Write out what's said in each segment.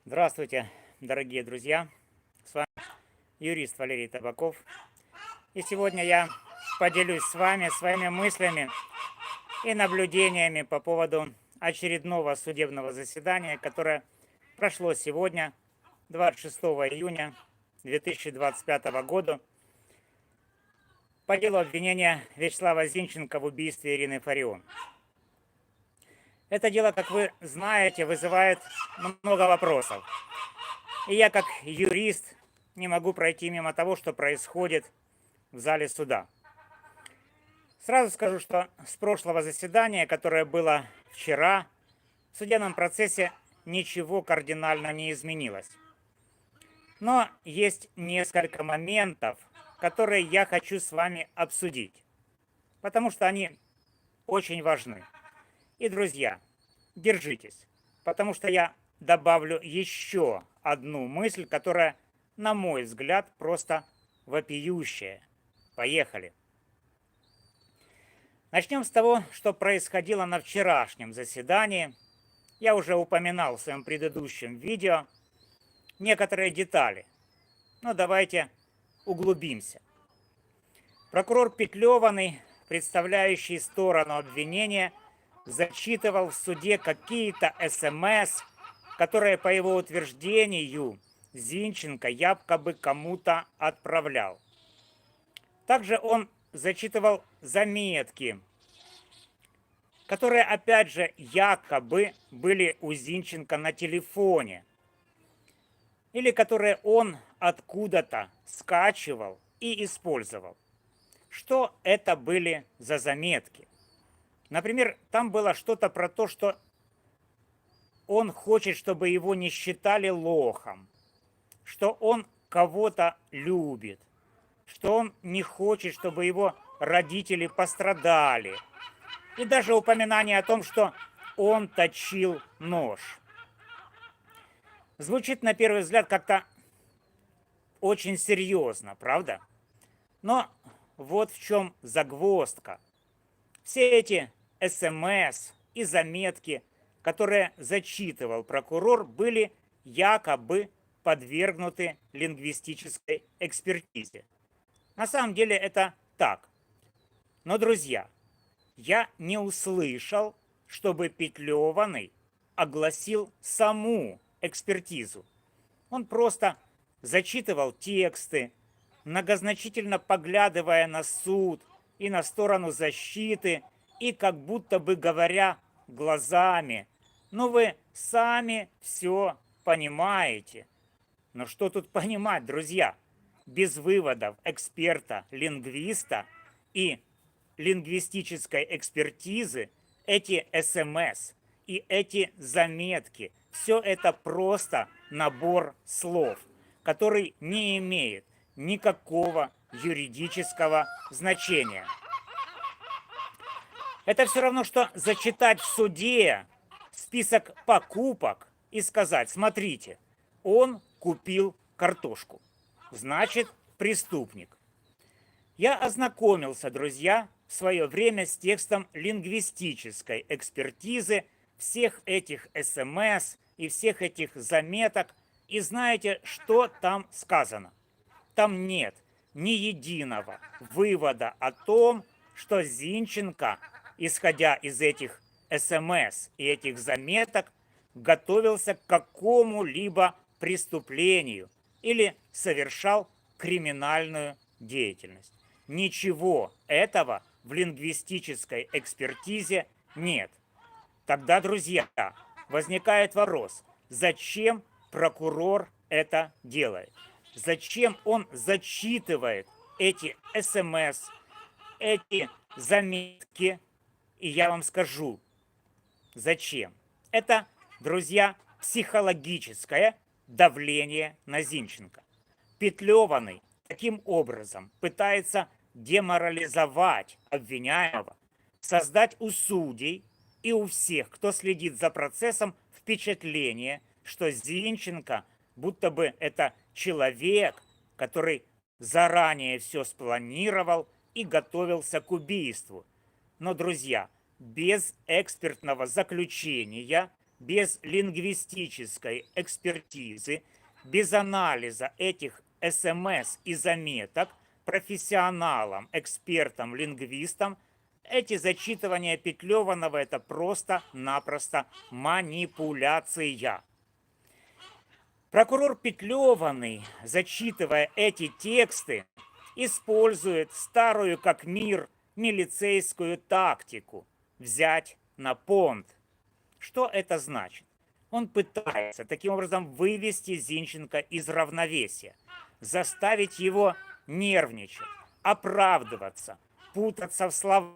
Здравствуйте, дорогие друзья! С вами юрист Валерий Табаков. И сегодня я поделюсь с вами своими мыслями и наблюдениями по поводу очередного судебного заседания, которое прошло сегодня, 26 июня 2025 года, по делу обвинения Вячеслава Зинченко в убийстве Ирины Фарион. Это дело, как вы знаете, вызывает много вопросов. И я, как юрист, не могу пройти мимо того, что происходит в зале суда. Сразу скажу, что с прошлого заседания, которое было вчера, в судебном процессе ничего кардинально не изменилось. Но есть несколько моментов, которые я хочу с вами обсудить, потому что они очень важны. И, друзья, держитесь, потому что я добавлю еще одну мысль, которая, на мой взгляд, просто вопиющая. Поехали. Начнем с того, что происходило на вчерашнем заседании. Я уже упоминал в своем предыдущем видео некоторые детали. Но давайте углубимся. Прокурор Петлеваный, представляющий сторону обвинения, зачитывал в суде какие-то СМС, которые, по его утверждению, Зинченко якобы кому-то отправлял. Также он зачитывал заметки, которые, опять же, якобы были у Зинченко на телефоне, или которые он откуда-то скачивал и использовал. Что это были за заметки? Например, там было что-то про то, что он хочет, чтобы его не считали лохом, что он кого-то любит, что он не хочет, чтобы его родители пострадали. И даже упоминание о том, что он точил нож. Звучит на первый взгляд как-то очень серьезно, правда? Но вот в чем загвоздка. Все эти СМС и заметки, которые зачитывал прокурор, были якобы подвергнуты лингвистической экспертизе. На самом деле это так. Но, друзья, я не услышал, чтобы Петлеваный огласил саму экспертизу. Он просто зачитывал тексты, многозначительно поглядывая на суд и на сторону защиты, и как будто бы говоря глазами: ну вы сами все понимаете. Но что тут понимать, друзья? Без выводов эксперта, лингвиста и лингвистической экспертизы эти СМС и эти заметки, все это просто набор слов, который не имеет никакого юридического значения. Это все равно, что зачитать в суде список покупок и сказать: смотрите, он купил картошку, значит, преступник. Я ознакомился, друзья, в свое время с текстом лингвистической экспертизы всех этих СМС и всех этих заметок. И знаете, что там сказано? Там нет ни единого вывода о том, что Зинченко, исходя из этих СМС и этих заметок, готовился к какому-либо преступлению или совершал криминальную деятельность. Ничего этого в лингвистической экспертизе нет. Тогда, друзья, возникает вопрос: зачем прокурор это делает? Зачем он зачитывает эти СМС, эти заметки? И я вам скажу, зачем. Это, друзья, психологическое давление на Зинченко. Петлеваный таким образом пытается деморализовать обвиняемого, создать у судей и у всех, кто следит за процессом, впечатление, что Зинченко будто бы это человек, который заранее все спланировал и готовился к убийству. Но, друзья, без экспертного заключения, без лингвистической экспертизы, без анализа этих СМС и заметок профессионалам, экспертам, лингвистам, эти зачитывания Петлеванова – это просто-напросто манипуляция. Прокурор Петлеванный, зачитывая эти тексты, использует старую как мир милицейскую тактику – взять на понт. Что это значит? Он пытается таким образом вывести Зинченко из равновесия, заставить его нервничать, оправдываться, путаться в словах.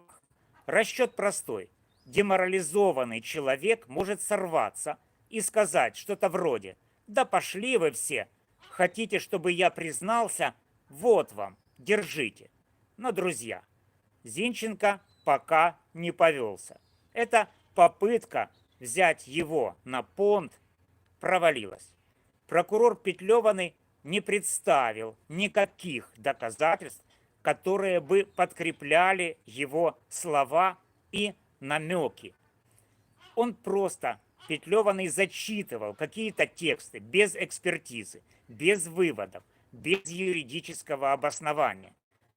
Расчет простой. Деморализованный человек может сорваться и сказать что-то вроде: «Да пошли вы все! Хотите, чтобы я признался? Вот вам, держите». Но, друзья, Зинченко пока не повелся. Это попытка взять его на понт провалилась. Прокурор Петлеванный не представил никаких доказательств, которые бы подкрепляли его слова и намеки. Он просто, Петлеванный, зачитывал какие-то тексты без экспертизы, без выводов, без юридического обоснования.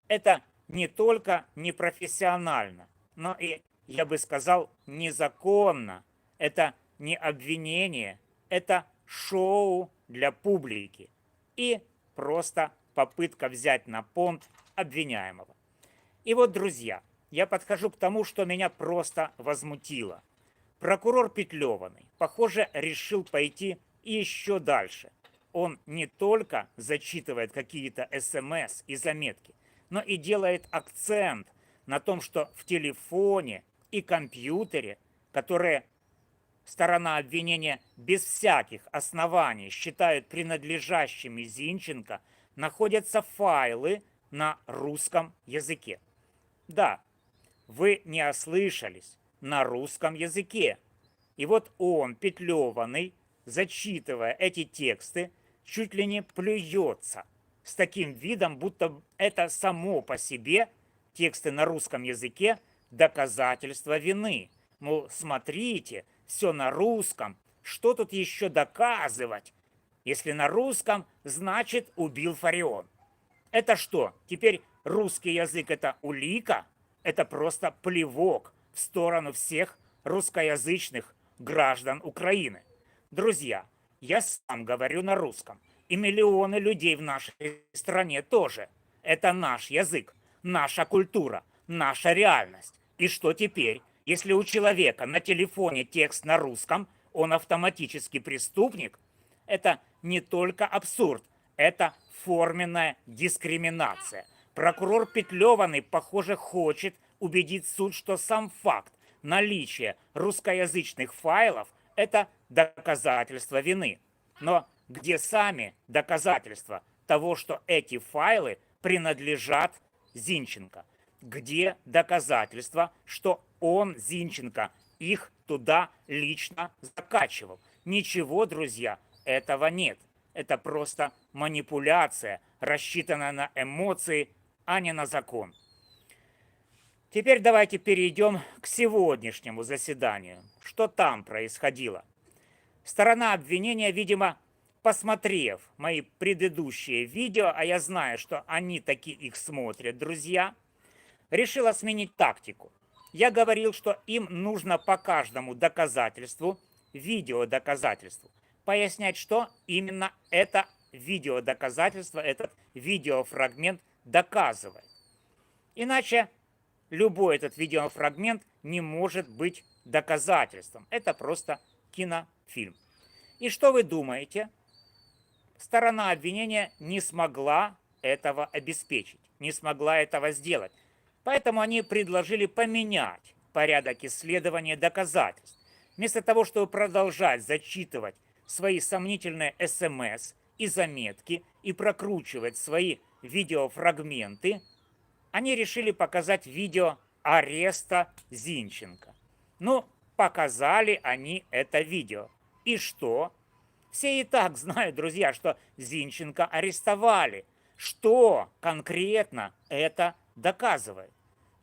Это не только непрофессионально, но и, я бы сказал, незаконно. Это не обвинение, это шоу для публики и просто попытка взять на понт обвиняемого. И вот, друзья, я подхожу к тому, что меня просто возмутило. Прокурор Петлеванный, похоже, решил пойти еще дальше. Он не только зачитывает какие-то СМС и заметки, но и делает акцент на том, что в телефоне и компьютере, которые сторона обвинения без всяких оснований считают принадлежащими Зинченко, находятся файлы на русском языке. Да, вы не ослышались, на русском языке. И вот он, Петлеванный, зачитывая эти тексты, чуть ли не плюется с таким видом, будто это само по себе, тексты на русском языке, доказательство вины. Мол, смотрите, все на русском, что тут еще доказывать? Если на русском, значит, убил Фарион. Это что, теперь русский язык – это улика? Это просто плевок в сторону всех русскоязычных граждан Украины. Друзья, я сам говорю на русском, и миллионы людей в нашей стране тоже. Это наш язык, наша культура, наша реальность. И что теперь, если у человека на телефоне текст на русском, он автоматически преступник? Это не только абсурд, это форменная дискриминация. Прокурор Петлеванный, похоже, хочет убедить суд, что сам факт наличия русскоязычных файлов – это доказательство вины. Но где сами доказательства того, что эти файлы принадлежат Зинченко? Где доказательства, что он, Зинченко, их туда лично закачивал? Ничего, друзья, этого нет. Это просто манипуляция, рассчитанная на эмоции, а не на закон. Теперь давайте перейдем к сегодняшнему заседанию. Что там происходило? Сторона обвинения, видимо, посмотрев мои предыдущие видео, а я знаю, что они таки их смотрят, друзья, решила сменить тактику. Я говорил, что им нужно по каждому доказательству, видеодоказательству, пояснять, что именно это видеодоказательство, этот видеофрагмент доказывает. Иначе любой этот видеофрагмент не может быть доказательством. Это просто кинофильм. И что вы думаете? Сторона обвинения не смогла этого обеспечить, не смогла этого сделать. Поэтому они предложили поменять порядок исследования доказательств. Вместо того, чтобы продолжать зачитывать свои сомнительные СМС и заметки и прокручивать свои видеофрагменты, они решили показать видео ареста Зинченко. Ну, показали они это видео. И что? Все и так знают, друзья, что Зинченко арестовали. Что конкретно это доказывает?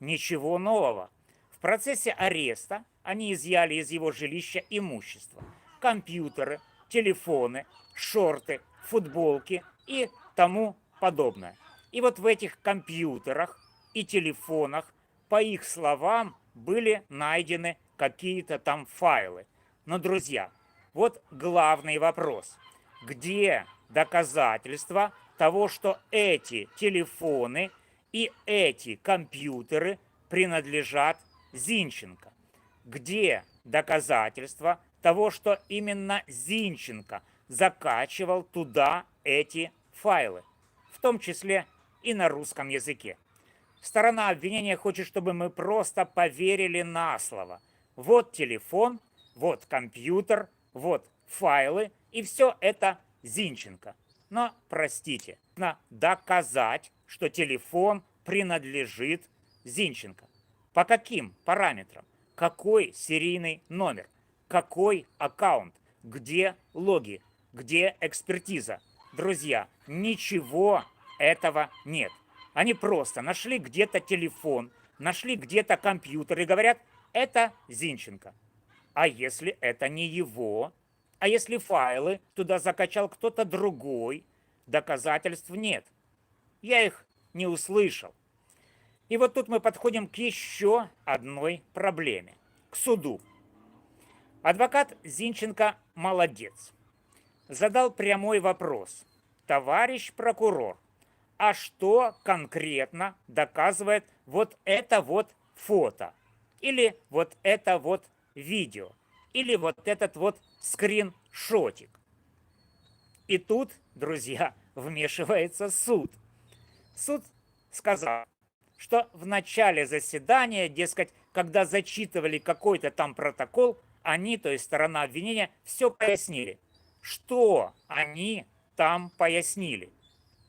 Ничего нового. В процессе ареста они изъяли из его жилища имущество. Компьютеры, телефоны, шорты, футболки и тому подобное. И вот в этих компьютерах и телефонах, по их словам, были найдены какие-то там файлы. Но, друзья, вот главный вопрос. Где доказательства того, что эти телефоны и эти компьютеры принадлежат Зинченко? Где доказательства того, что именно Зинченко закачивал туда эти файлы, в том числе и на русском языке? Сторона обвинения хочет, чтобы мы просто поверили на слово. Вот телефон, вот компьютер, вот файлы, и все это Зинченко. Но, простите, нужно доказать, что телефон принадлежит Зинченко. По каким параметрам? Какой серийный номер? Какой аккаунт? Где логи? Где экспертиза? Друзья, ничего этого нет. Они просто нашли где-то телефон, нашли где-то компьютер и говорят, это Зинченко. А если это не его? А если файлы туда закачал кто-то другой? Доказательств нет. Я их не услышал. И вот тут мы подходим к еще одной проблеме. К суду. Адвокат Зинченко молодец. Задал прямой вопрос. Товарищ прокурор, а что конкретно доказывает вот это вот фото? Или вот это вот видео? Или вот этот вот скриншотик? И тут, друзья, вмешивается суд. Суд сказал, что в начале заседания, дескать, когда зачитывали какой-то там протокол, они, то есть сторона обвинения, все пояснили. Что они там пояснили?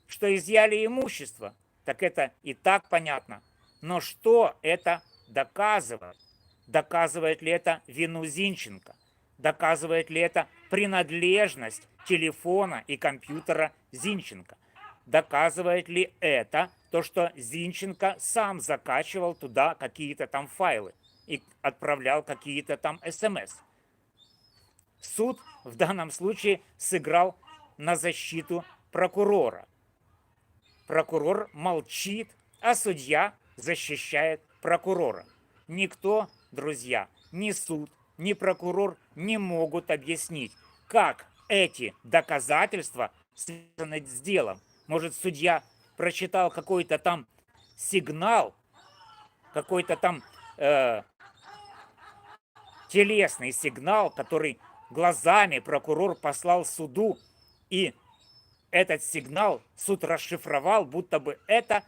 Что изъяли имущество, так это и так понятно. Но что это доказывает? Доказывает ли это вину Зинченко? Доказывает ли это принадлежность телефона и компьютера Зинченко? Доказывает ли это то, что Зинченко сам закачивал туда какие-то там файлы и отправлял какие-то там СМС? Суд в данном случае сыграл на защиту прокурора. Прокурор молчит, а судья защищает прокурора. Никто, друзья, ни суд, ни прокурор не могут объяснить, как эти доказательства связаны с делом. Может, судья прочитал какой-то там сигнал, какой-то там телесный сигнал, который глазами прокурор послал суду, и этот сигнал суд расшифровал, будто бы это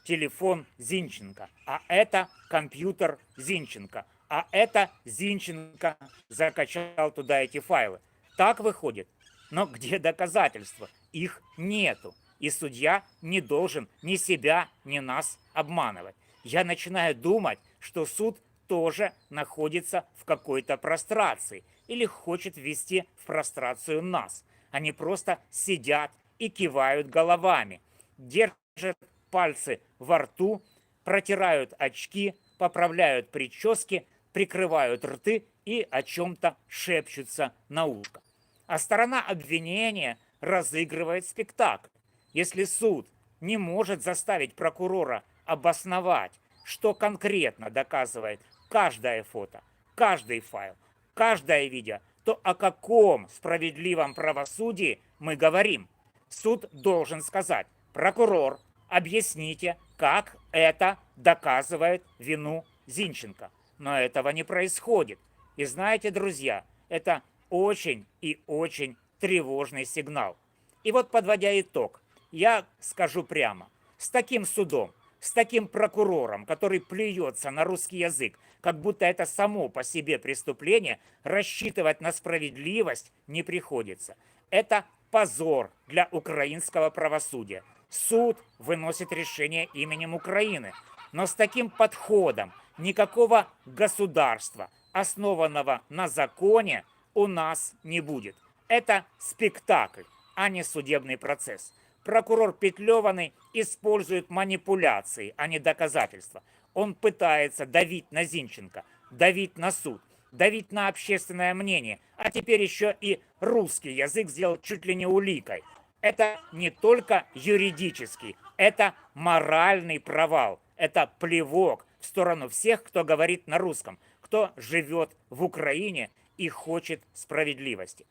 телефон Зинченко, а это компьютер Зинченко, а это Зинченко закачал туда эти файлы. Так выходит. Но где доказательства? Их нету. И судья не должен ни себя, ни нас обманывать. Я начинаю думать, что суд тоже находится в какой-то прострации или хочет ввести в прострацию нас. Они просто сидят и кивают головами, держат пальцы во рту, протирают очки, поправляют прически, прикрывают рты и о чем-то шепчутся на ушко. А сторона обвинения разыгрывает спектакль. Если суд не может заставить прокурора обосновать, что конкретно доказывает каждое фото, каждый файл, каждое видео, то о каком справедливом правосудии мы говорим? Суд должен сказать: прокурор, объясните, как это доказывает вину Зинченко. Но этого не происходит. И знаете, друзья, это очень и очень тревожный сигнал. И вот, подводя итог, я скажу прямо, с таким судом, с таким прокурором, который плюется на русский язык, как будто это само по себе преступление, рассчитывать на справедливость не приходится. Это позор для украинского правосудия. Суд выносит решение именем Украины, но с таким подходом никакого государства, основанного на законе, у нас не будет. Это спектакль, а не судебный процесс. Прокурор Петлеваный использует манипуляции, а не доказательства. Он пытается давить на Зинченко, давить на суд, давить на общественное мнение, а теперь еще и русский язык сделал чуть ли не уликой. Это не только юридический, это моральный провал, это плевок в сторону всех, кто говорит на русском, кто живет в Украине и хочет справедливости.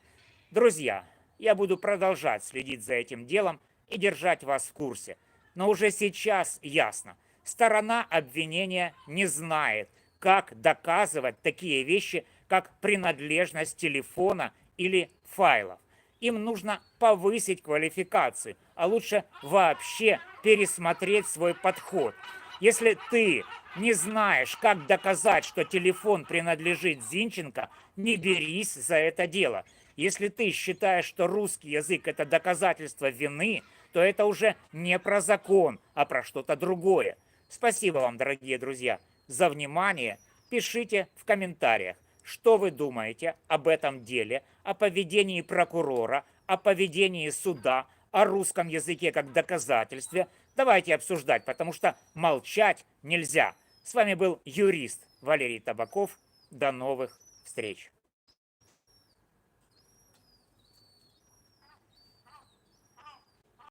Друзья, я буду продолжать следить за этим делом и держать вас в курсе. Но уже сейчас ясно, сторона обвинения не знает, как доказывать такие вещи, как принадлежность телефона или файлов. Им нужно повысить квалификацию, а лучше вообще пересмотреть свой подход. Если ты не знаешь, как доказать, что телефон принадлежит Зинченко, не берись за это дело. Если ты считаешь, что русский язык – это доказательство вины, то это уже не про закон, а про что-то другое. Спасибо вам, дорогие друзья, за внимание. Пишите в комментариях, что вы думаете об этом деле, о поведении прокурора, о поведении суда, о русском языке как доказательстве. Давайте обсуждать, потому что молчать нельзя. С вами был юрист Валерий Табаков. До новых встреч.